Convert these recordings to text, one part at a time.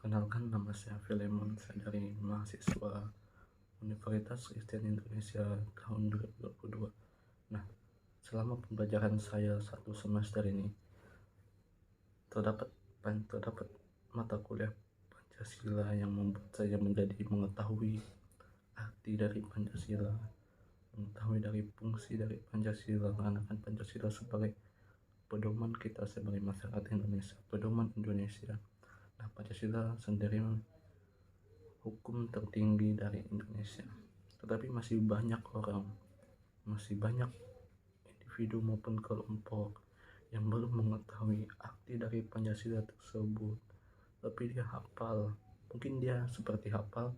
Perkenalkan, nama saya Filemon, saya dari mahasiswa Universitas Kristen Indonesia tahun 2022. Nah, selama pembelajaran saya satu semester ini, terdapat mata kuliah Pancasila yang membuat saya menjadi mengetahui arti dari Pancasila, mengetahui dari fungsi dari Pancasila, menggunakan Pancasila sebagai pedoman kita sebagai masyarakat Indonesia, pedoman Indonesia. Nah, Pancasila sendiri hukum tertinggi dari Indonesia, tetapi masih banyak individu maupun kelompok yang belum mengetahui arti dari Pancasila tersebut. Tapi dia hafal, mungkin dia seperti hafal,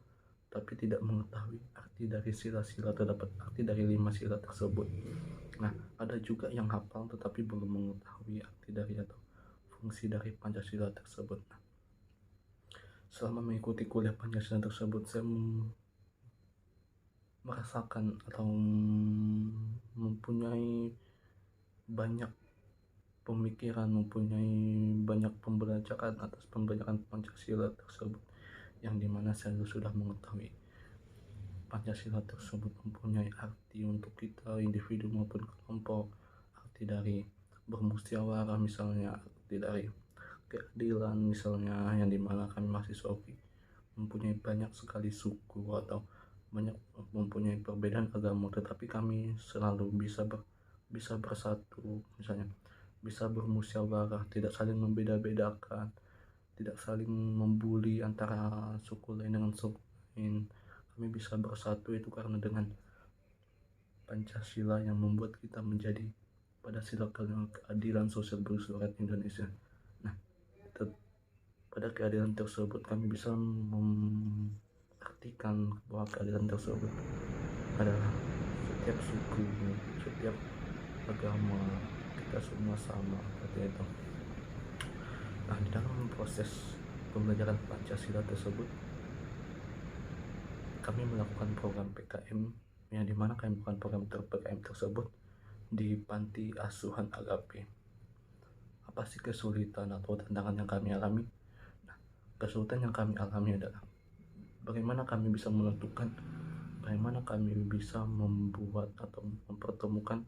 tapi tidak mengetahui arti dari sila-sila, terdapat arti dari 5 sila tersebut. Nah, ada juga yang hafal tetapi belum mengetahui arti dari atau fungsi dari Pancasila tersebut. Nah, selama mengikuti kuliah Pancasila tersebut, saya merasakan atau mempunyai banyak pemikiran, mempunyai banyak pembelajaran atas pembelajaran Pancasila tersebut, yang dimana saya sudah mengetahui Pancasila tersebut mempunyai arti untuk kita individu maupun kelompok, arti dari bermusyawarah misalnya, arti dari keadilan misalnya, yang dimana kami mahasiswa mempunyai banyak sekali suku atau mempunyai perbedaan agama, tetapi kami selalu bisa bersatu, misalnya bisa bermusyawarah, tidak saling membeda-bedakan, tidak saling membuli antara suku lain dengan suku lain. Kami bisa bersatu itu karena dengan Pancasila yang membuat kita menjadi pada sila keadilan sosial bersurat Indonesia. Nah, pada keadilan tersebut kami bisa mengartikan bahwa keadilan tersebut adalah setiap suku, setiap agama, kita semua sama, seperti itu. Nah, di dalam proses pembelajaran Pancasila tersebut, kami melakukan program PKM, yang dimana kami melakukan program PKM tersebut di Panti Asuhan Agape. Apa sih kesulitan atau tantangan yang kami alami? Nah, kesulitan yang kami alami adalah bagaimana kami bisa menentukan, bagaimana kami bisa membuat atau mempertemukan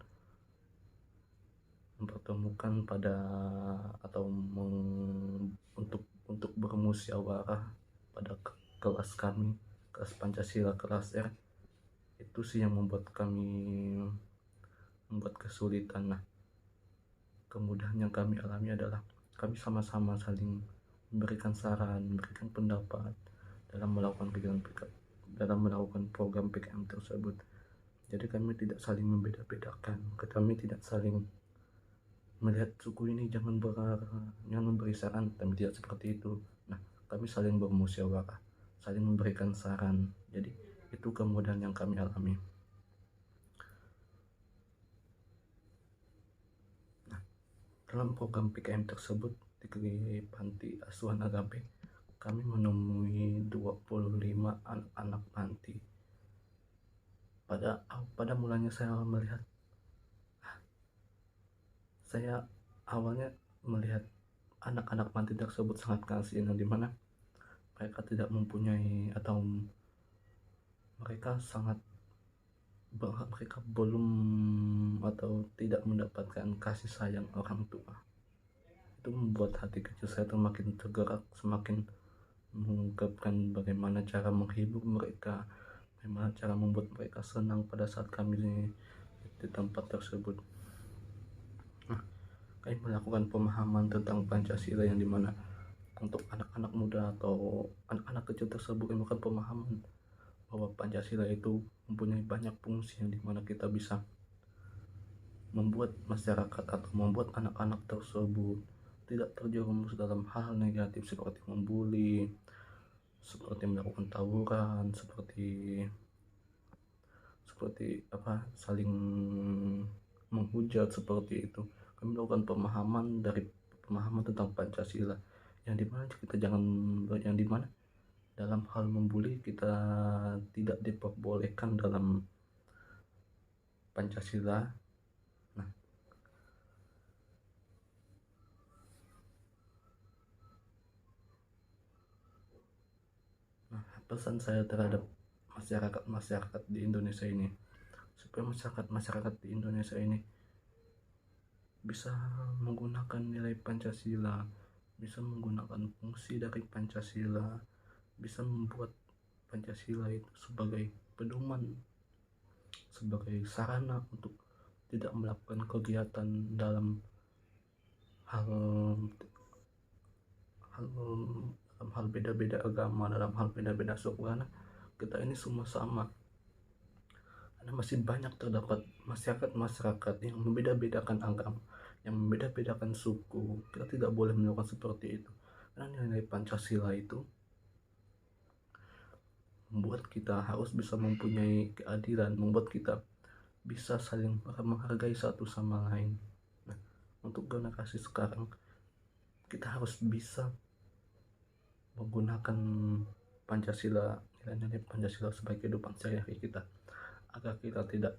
pada atau untuk bermusyawarah pada kelas kami, kelas Pancasila kelas R. Itu sih yang membuat kesulitan. Nah, kemudahan yang kami alami adalah kami sama-sama saling memberikan saran, memberikan pendapat dalam melakukan program PKM tersebut. Jadi kami tidak saling membeda-bedakan, kami tidak saling melihat suku ini jangan memberi saran, kami tidak seperti itu. Nah, kami saling bermusyawarah, saling memberikan saran. Jadi itu kemudahan yang kami alami. Nah, dalam program PKM tersebut di Panti Asuhan Agape, kami menemui 25 anak-anak panti. Pada mulanya saya awalnya melihat anak-anak panti tersebut sangat kasihan, di mana mereka tidak mempunyai atau mereka belum atau tidak mendapatkan kasih sayang orang tua. Itu membuat hati kecil saya semakin tergerak, semakin mengungkapkan bagaimana cara menghibur mereka, bagaimana cara membuat mereka senang pada saat kami di tempat tersebut. Nah, kami melakukan pemahaman tentang Pancasila, yang dimana untuk anak-anak muda atau anak-anak kecil tersebut melakukan pemahaman bahwa Pancasila itu mempunyai banyak fungsi, yang dimana kita bisa membuat masyarakat atau membuat anak-anak tersebut tidak terjerumus dalam hal negatif seperti membuli, seperti melakukan tawuran, seperti saling menghujat, seperti itu. Kami melakukan pemahaman tentang Pancasila, yang dimana dalam hal membuli kita tidak diperbolehkan dalam Pancasila. Nah, pesan saya terhadap masyarakat di Indonesia ini, supaya masyarakat di Indonesia ini bisa menggunakan nilai Pancasila, bisa menggunakan fungsi dari Pancasila, bisa membuat Pancasila itu sebagai pedoman, sebagai sarana untuk tidak melakukan kegiatan dalam hal dalam hal beda-beda agama, dalam hal beda-beda suku, karena kita ini semua sama. Karena masih banyak terdapat masyarakat yang membeda-bedakan agama, yang membeda-bedakan suku. Kita tidak boleh melakukan seperti itu, karena nilai Pancasila itu membuat kita harus bisa mempunyai keadilan, membuat kita bisa saling menghargai satu sama lain. Nah, untuk generasi sekarang, kita harus bisa menggunakan Pancasila, nilai-nilai Pancasila sebagai kehidupan sehari-hari kita, agar kita tidak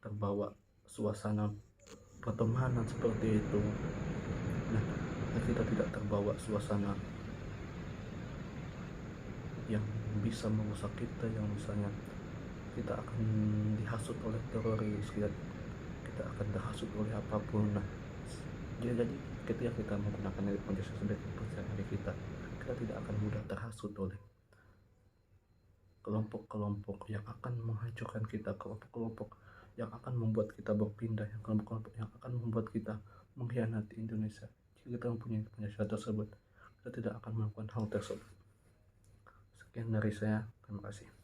terbawa suasana pertemanan seperti itu. Nah, agar kita tidak terbawa suasana yang bisa merusak kita, yang misalnya kita akan dihasut oleh teroris, kita akan dihasut oleh apapun. Nah, jadi ketika kita menggunakan nilai Pancasila sebagai sehari-hari kita tidak akan mudah terhasut oleh kelompok-kelompok yang akan menghancurkan kita, kelompok-kelompok yang akan membuat kita berpindah, kelompok-kelompok yang akan membuat kita mengkhianati Indonesia. Jika kita mempunyai Pancasila tersebut, kita tidak akan melakukan hal tersebut. Sekian dari saya, terima kasih.